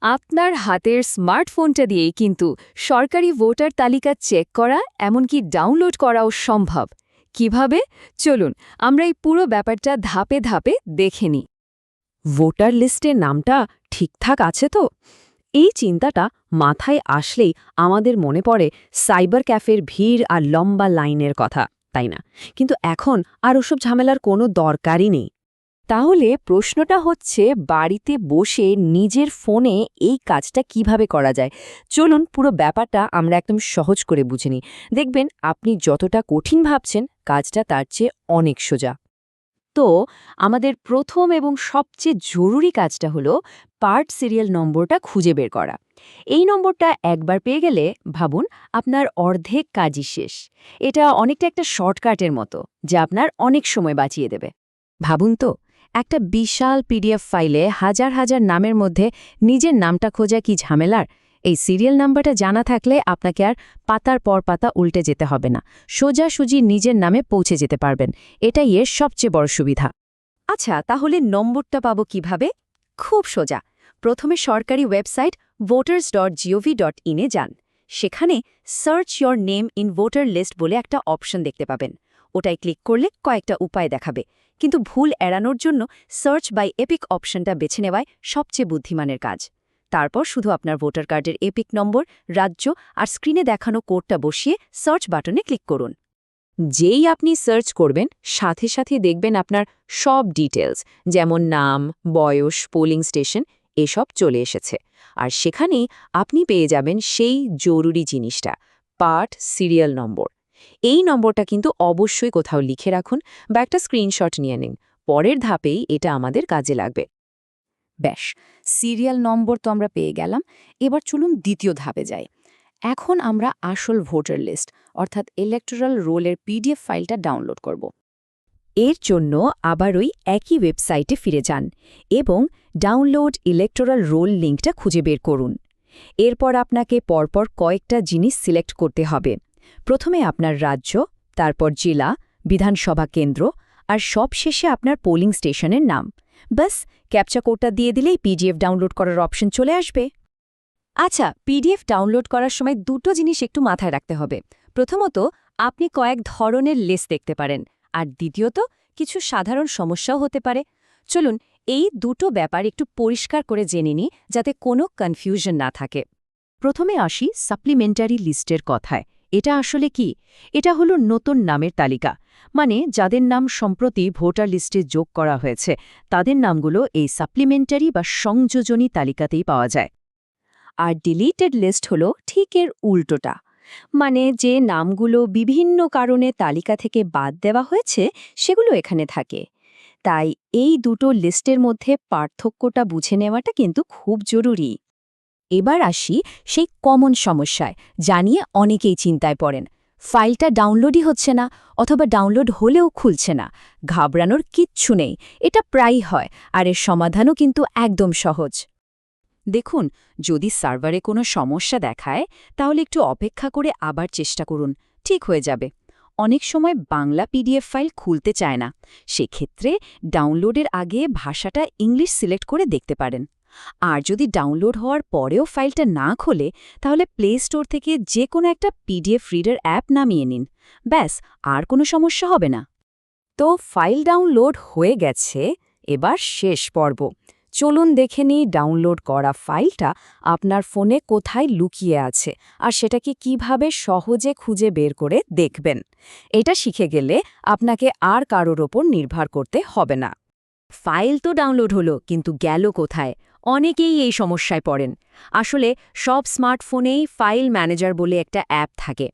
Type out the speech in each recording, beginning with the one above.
আপনার হাতের স্মার্টফোনটা দিয়েই কিন্তু সরকারি ভোটার তালিকা চেক করা এমনকি ডাউনলোড করাও সম্ভব। কিভাবে? চলুন আমরা এই পুরো ব্যাপারটা ধাপে ধাপে দেখে নিই। ভোটার লিস্টে নামটা ঠিকঠাক আছে তো? এই চিন্তাটা মাথায় আসলেই আমাদের মনে পড়ে সাইবার ক্যাফের ভিড় আর লম্বা লাইনের কথা, তাই না? কিন্তু এখন আর ওসব ঝামেলার কোনো দরকারই নেই। তাহলে প্রশ্নটা হচ্ছে, বাড়িতে বসে নিজের ফোনে এই কাজটা কিভাবে করা যায়। চলুন পুরো ব্যাপারটা আমরা একদম সহজ করে বুঝে নিই। দেখবেন আপনি যতটা কঠিন ভাবছেন কাজটা তার চেয়ে অনেক সোজা। তো আমাদের প্রথম এবং সবচেয়ে জরুরি কাজটা হলো পার্ট সিরিয়াল নম্বরটা খুঁজে বের করা। এই নম্বরটা একবার পেয়ে গেলে ভাবুন আপনার অর্ধেক কাজই শেষ। এটা অনেকটা একটা শর্টকাটের মতো, যা আপনার অনেক সময় বাঁচিয়ে দেবে। ভাবুন তো, একটা বিশাল পিডিএফ ফাইলে হাজার হাজার নামের মধ্যে নিজের নামটা খোঁজা কি ঝামেলার। এই সিরিয়াল নাম্বারটা জানা থাকলে আপনাকে আর পাতার পর পাতা উল্টে যেতে হবে না, সোজাসুজি নিজের নামে পৌঁছে যেতে পারবেন। এটাই এর সবচেয়ে বড় সুবিধা। আচ্ছা, তাহলে নম্বরটা পাবো কিভাবে? খুব সোজা। প্রথমে সরকারি ওয়েবসাইট voters.gov.in এ যান। সেখানে search your name in voter list বলে একটা অপশন দেখতে পাবেন। ওটায় ক্লিক করলে কয়েকটা উপায় দেখাবে, কিন্তু ভুল এড়ানোর জন্য সার্চ বাই এপিক অপশনটা বেছে নেওয়ায় সবচেয়ে বুদ্ধিমানের কাজ। তারপর শুধু আপনার ভোটার কার্ডের এপিক নম্বর, রাজ্য আর স্ক্রিনে দেখানো কোডটা বসিয়ে সার্চ বাটনে ক্লিক করুন। যেই আপনি সার্চ করবেন, সাথে সাথে দেখবেন আপনার সব ডিটেলস, যেমন নাম, বয়স, পোলিং স্টেশন এসব চলে এসেছে। আর সেখানেই আপনি পেয়ে যাবেন সেই জরুরি জিনিসটা, পার্ট সিরিয়াল নম্বর। এই নম্বরটা কিন্তু অবশ্যই কোথাও লিখে রাখুন বা একটা স্ক্রিনশট নিয়ে নিন। পরের ধাপেই এটা আমাদের কাজে লাগবে। ব্যাস, সিরিয়াল নম্বর তো আমরা পেয়ে গেলাম। এবার চলুন দ্বিতীয় ধাপে যাই। এখন আমরা আসল ভোটার লিস্ট অর্থাৎ ইলেকটোরাল রোলের পিডিএফ ফাইলটা ডাউনলোড করব। এর জন্য আবার ওই একই ওয়েবসাইটে ফিরে যান এবং ডাউনলোড ইলেকটোরাল রোল লিঙ্কটা খুঁজে বের করুন। এরপর আপনাকে পরপর কয়েকটা জিনিস সিলেক্ট করতে হবে। প্রথমে আপনার রাজ্য, তারপর জেলা, বিধানসভা কেন্দ্র আর সবশেষে আপনার পোলিং স্টেশনের নাম। বাস, ক্যাপচা কোডটা দিয়ে দিলেই পিডিএফ ডাউনলোড করার অপশন চলে আসবে। আচ্ছা, পিডিএফ ডাউনলোড করার সময় দুটো জিনিস একটু মাথায় রাখতে হবে। প্রথমত, আপনি কয়েক ধরনের লিস্ট দেখতে পারেন, আর দ্বিতীয়ত কিছু সাধারণ সমস্যাও হতে পারে। চলুন এই দুটো ব্যাপার একটু পরিষ্কার করে জেনে নিই, যাতে কোনো কনফিউশন না থাকে। প্রথমে আসি সাপ্লিমেন্টারি লিস্টের কথায়। এটা আসলে কি? এটা হলো নতুন নামের তালিকা, মানে যাদের নাম সম্প্রতি ভোটার লিস্টে যোগ করা হয়েছে তাদের নামগুলো এই সাপ্লিমেন্টারি বা সংযোজনী তালিকাতেই পাওয়া যায়। আর ডিলিটেড লিস্ট হলো ঠিক এর উল্টোটা, মানে যে নামগুলো বিভিন্ন কারণে তালিকা থেকে বাদ দেওয়া হয়েছে সেগুলো এখানে থাকে। তাই এই দুটো লিস্টের মধ্যে পার্থক্যটা বুঝে নেওয়াটা কিন্তু খুব জরুরি। এবার আসি সেই কমন সমস্যায়, জানিয়ে অনেকেই চিন্তায় পড়েন। ফাইলটা ডাউনলোডই হচ্ছে না, অথবা ডাউনলোড হলেও খুলছে না। ঘাবড়ানোর কিচ্ছু নেই, এটা প্রায়ই হয়, আর এর সমাধানও কিন্তু একদম সহজ। দেখুন, যদি সার্ভারে কোনো সমস্যা দেখায় তাহলে একটু অপেক্ষা করে আবার চেষ্টা করুন, ঠিক হয়ে যাবে। অনেক সময় বাংলা পিডিএফ ফাইল খুলতে চায় না, সেক্ষেত্রে ডাউনলোডের আগে ভাষাটা ইংলিশ সিলেক্ট করে দেখতে পারেন। আর যদি ডাউনলোড হওয়ার পরেও ফাইলটা না খোলে, তাহলে প্লে স্টোর থেকে যে কোনো একটা পিডিএফ রিডার অ্যাপ নামিয়ে নিন। ব্যাস, আর কোনো সমস্যা হবে না। তো ফাইল ডাউনলোড হয়ে গেছে, এবার শেষ পর্ব। চলুন দেখে নিই ডাউনলোড করা ফাইলটা আপনার ফোনে কোথায় লুকিয়ে আছে আর সেটাকে কিভাবে সহজে খুঁজে বের করে দেখবেন। এটা শিখে গেলে আপনাকে আর কারোর ওপর নির্ভর করতে হবে না। ফাইল তো ডাউনলোড হলো, কিন্তু গেল কোথায়? অনেকেই এই সমস্যায় পড়েন। আসলে সব স্মার্টফোনেই ফাইল ম্যানেজার বলে একটা অ্যাপ থাকে,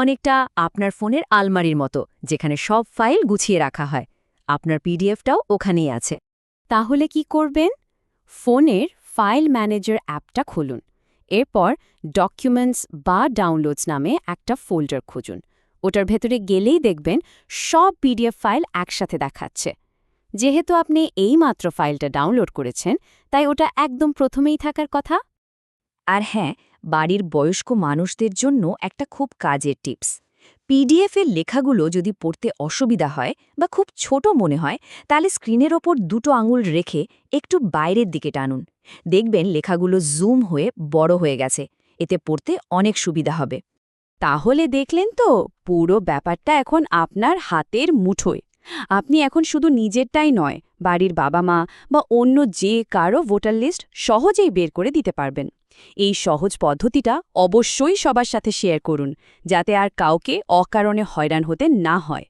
অনেকটা আপনার ফোনের আলমারির মতো, যেখানে সব ফাইল গুছিয়ে রাখা হয়। আপনার পিডিএফটাও ওখানেই আছে। তাহলে কি করবেন? ফোনের ফাইল ম্যানেজার অ্যাপটা খুলুন। এরপর ডকুমেন্টস বা ডাউনলোডস নামে একটা ফোল্ডার খুঁজুন। ওটার ভেতরে গেলেই দেখবেন সব পিডিএফ ফাইল একসাথে দেখাচ্ছে। যেহেতু আপনি এইমাত্র ফাইলটা ডাউনলোড করেছেন, তাই ওটা একদম প্রথমেই থাকার কথা। আর হ্যাঁ, বাড়ির বয়স্ক মানুষদের জন্য একটা খুব কাজের টিপস। পিডিএফের লেখাগুলো যদি পড়তে অসুবিধা হয় বা খুব ছোট মনে হয়, তাহলে স্ক্রিনের ওপর দুটো আঙুল রেখে একটু বাইরের দিকে টানুন। দেখবেন লেখাগুলো জুম হয়ে বড় হয়ে গেছে। এতে পড়তে অনেক সুবিধা হবে। তাহলে দেখলেন তো, পুরো ব্যাপারটা এখন আপনার হাতের মুঠোয়। আপনি এখন শুধু নিজেরটাই নয়, বাড়ির বাবা মা বা অন্য যে কারো ভোটার লিস্ট সহজেই বের করে দিতে পারবেন। এই সহজ পদ্ধতিটা অবশ্যই সবার সাথে শেয়ার করুন, যাতে আর কাউকে অকারণে হয়রান হতে না হয়।